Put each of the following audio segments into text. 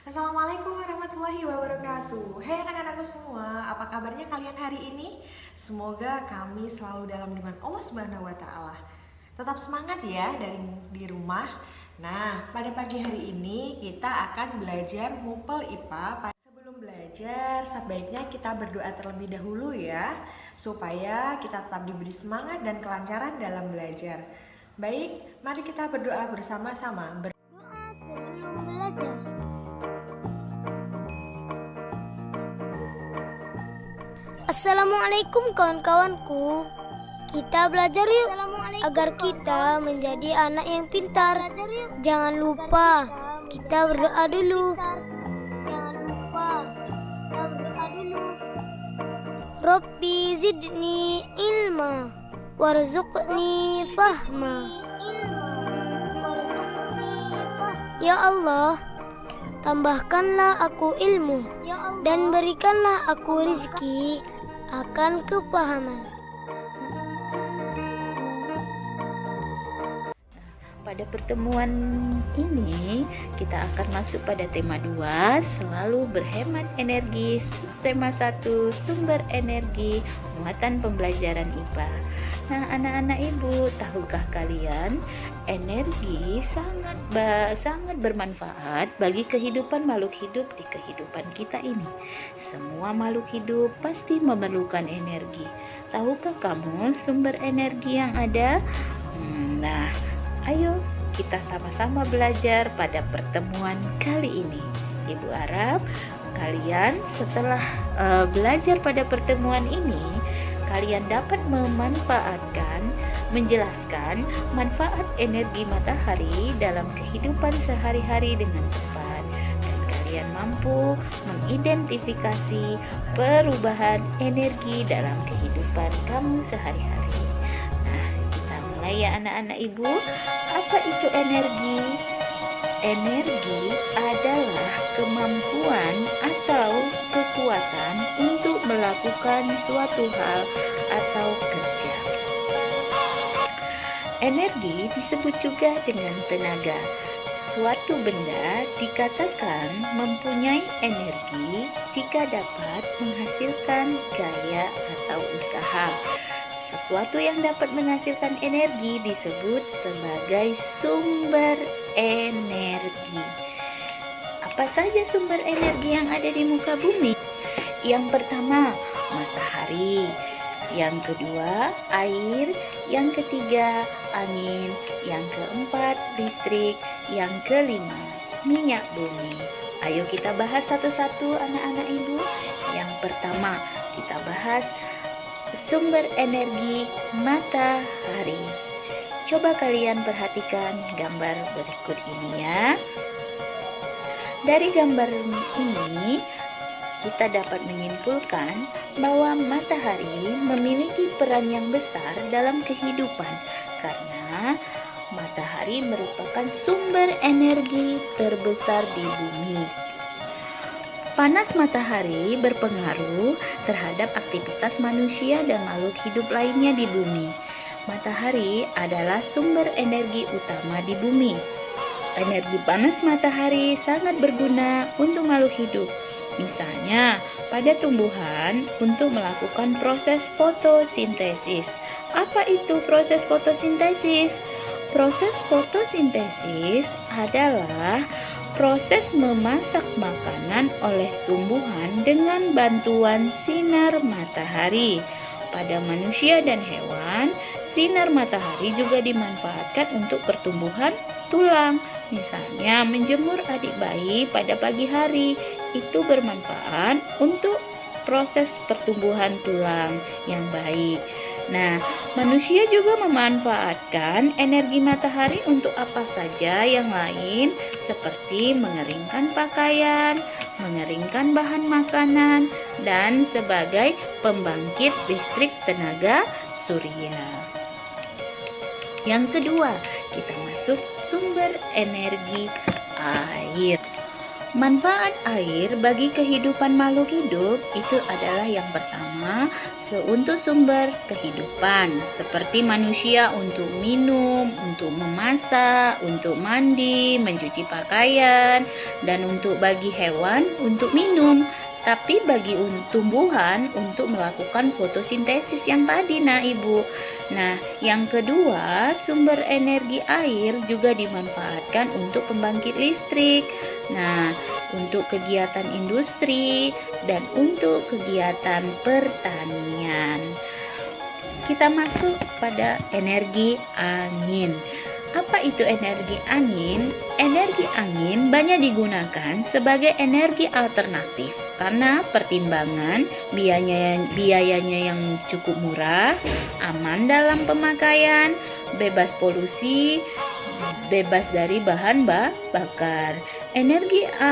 Assalamualaikum warahmatullahi wabarakatuh. Hai anak-anakku semua, apa kabarnya kalian hari ini? Semoga kami selalu dalam lindungan Allah Subhanahu wa taala. Tetap semangat ya di rumah. Nah, pada pagi hari ini kita akan belajar MUPEL IPA. Sebelum belajar, sebaiknya kita berdoa terlebih dahulu ya, supaya kita tetap diberi semangat dan kelancaran dalam belajar. Baik, mari kita berdoa bersama-sama. Doa sebelum belajar. Assalamualaikum kawan-kawanku. Kita belajar yuk agar kita menjadi anak yang pintar. Jangan lupa kita berdoa dulu. Rabbi zidni ilma warzuqni fahma. Ya Allah, tambahkanlah aku ilmu dan berikanlah aku rizki akan kepahaman. Pada pertemuan ini kita akan masuk pada tema 2, selalu berhemat energi. Tema 1, sumber energi muatan pembelajaran IPA. Nah, anak-anak ibu, tahukah kalian energi sangat bermanfaat bagi kehidupan makhluk hidup di kehidupan kita ini. Semua makhluk hidup pasti memerlukan energi. Tahukah kamu sumber energi yang ada? Nah, ayo kita sama-sama belajar pada pertemuan kali ini. Ibu harap kalian setelah belajar pada pertemuan ini, kalian dapat menjelaskan manfaat energi matahari dalam kehidupan sehari-hari dengan tepat, dan kalian mampu mengidentifikasi perubahan energi dalam kehidupan kamu sehari-hari. Nah, kita mulai ya anak-anak ibu. Apa itu energi? Energi adalah kemampuan atau kekuatan untuk melakukan suatu hal atau kerja. Energi disebut juga dengan tenaga. Suatu benda dikatakan mempunyai energi jika dapat menghasilkan gaya atau usaha. Sesuatu yang dapat menghasilkan energi disebut sebagai sumber energi. Apa saja sumber energi yang ada di muka bumi? Yang pertama, matahari. Yang kedua, air. Yang ketiga, angin. Yang keempat, listrik. Yang kelima, minyak bumi. Ayo kita bahas satu-satu anak-anak ibu. Yang pertama, kita bahas sumber energi matahari. Coba kalian perhatikan gambar berikut ini ya. Dari gambar ini kita dapat menyimpulkan bahwa matahari memiliki peran yang besar dalam kehidupan karena matahari merupakan sumber energi terbesar di bumi. Panas matahari berpengaruh terhadap aktivitas manusia dan makhluk hidup lainnya di bumi. Matahari adalah sumber energi utama di bumi. Energi panas matahari sangat berguna untuk makhluk hidup. Misalnya, pada tumbuhan untuk melakukan proses fotosintesis. Apa itu proses fotosintesis? Proses fotosintesis adalah proses memasak makanan oleh tumbuhan dengan bantuan sinar matahari. Pada manusia dan hewan, sinar matahari juga dimanfaatkan untuk pertumbuhan tulang. Misalnya, menjemur adik bayi pada pagi hari itu bermanfaat untuk proses pertumbuhan tulang yang baik. Nah, manusia juga memanfaatkan energi matahari untuk apa saja yang lain, seperti mengeringkan pakaian, mengeringkan bahan makanan, dan sebagai pembangkit listrik tenaga surya. Yang kedua, kita masuk sumber energi air. Manfaat air bagi kehidupan makhluk hidup itu adalah yang pertama, untuk sumber kehidupan, seperti manusia untuk minum, untuk memasak, untuk mandi, mencuci pakaian, dan untuk bagi hewan untuk minum. Tapi bagi tumbuhan untuk melakukan fotosintesis yang tadi, nah Ibu. Nah, yang kedua, sumber energi air juga dimanfaatkan untuk pembangkit listrik. Nah, untuk kegiatan industri dan untuk kegiatan pertanian. Kita masuk pada energi angin. Apa itu energi angin? Energi angin banyak digunakan sebagai energi alternatif karena pertimbangan biayanya yang cukup murah, aman dalam pemakaian, bebas polusi, bebas dari bahan bakar.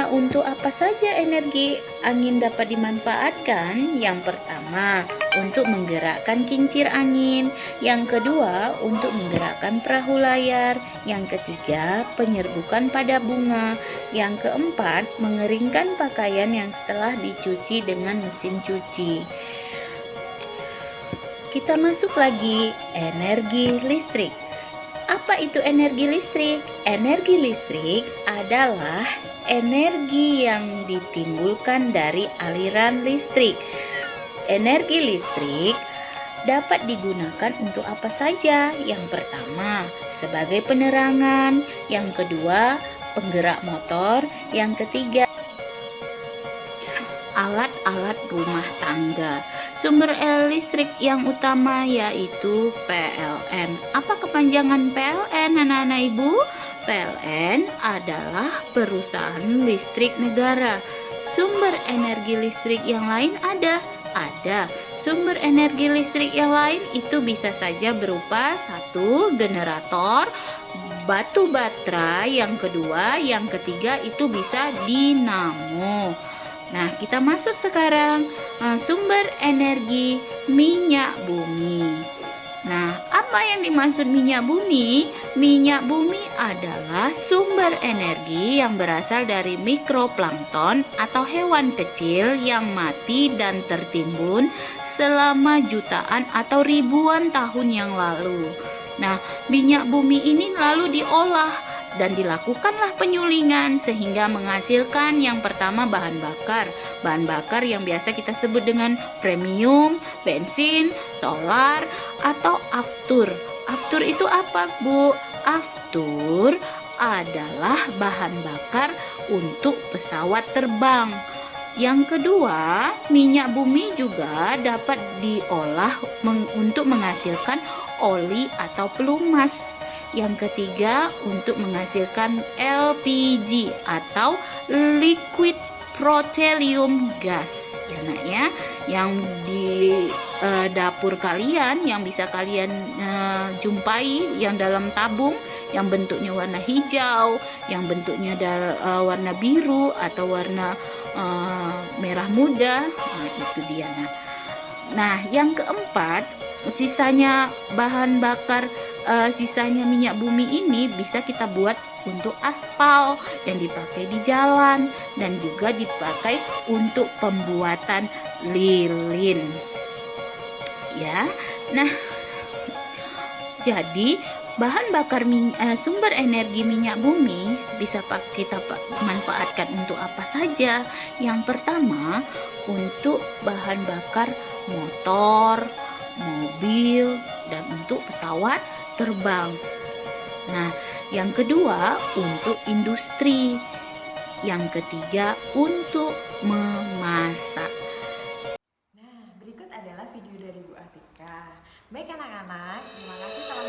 Untuk apa saja energi angin dapat dimanfaatkan? Yang pertama, untuk menggerakkan kincir angin. Yang kedua, untuk menggerakkan perahu layar. Yang ketiga, penyerbukan pada bunga. Yang keempat, mengeringkan pakaian yang setelah dicuci dengan mesin cuci. Kita masuk lagi, energi listrik. Apa itu energi listrik? Energi listrik adalah energi yang ditimbulkan dari aliran listrik. Energi listrik dapat digunakan untuk apa saja? Yang pertama, sebagai penerangan. Yang kedua, penggerak motor. Yang ketiga, alat-alat rumah tangga. Sumber listrik yang utama yaitu PLN. Apa kepanjangan PLN, anak-anak Ibu? PLN adalah perusahaan listrik negara. Sumber energi listrik yang lain ada. Sumber energi listrik yang lain itu bisa saja berupa satu, generator, batu bata, yang kedua, yang ketiga itu bisa dinamo. Nah, kita masuk sekarang sumber energi minyak bumi. Nah, apa yang dimaksud minyak bumi? Minyak bumi adalah sumber energi yang berasal dari mikroplankton atau hewan kecil yang mati dan tertimbun selama jutaan atau ribuan tahun yang lalu. Nah, minyak bumi ini lalu diolah dan dilakukanlah penyulingan sehingga menghasilkan yang pertama bahan bakar. Bahan bakar yang biasa kita sebut dengan premium, bensin, solar, atau aftur. Aftur itu apa, Bu? Aftur adalah bahan bakar untuk pesawat terbang. Yang kedua, minyak bumi juga dapat diolah untuk menghasilkan oli atau pelumas. Yang ketiga, untuk menghasilkan LPG atau liquid petroleum gas. Ya, Nak ya, yang di dapur kalian yang bisa kalian jumpai yang dalam tabung yang bentuknya warna hijau, yang bentuknya warna biru atau warna merah muda. Nah, itu dia. Nah, yang keempat, sisanya bahan bakar sisanya minyak bumi ini bisa kita buat untuk aspal yang dipakai di jalan dan juga dipakai untuk pembuatan lilin. Ya. Nah, jadi bahan bakar sumber energi minyak bumi bisa kita manfaatkan untuk apa saja? Yang pertama, untuk bahan bakar motor, mobil, dan untuk pesawat terbang. Nah, yang kedua untuk industri. Yang ketiga untuk memasak. Nah, berikut adalah video dari Bu Atika. Baik anak-anak, terima kasih telah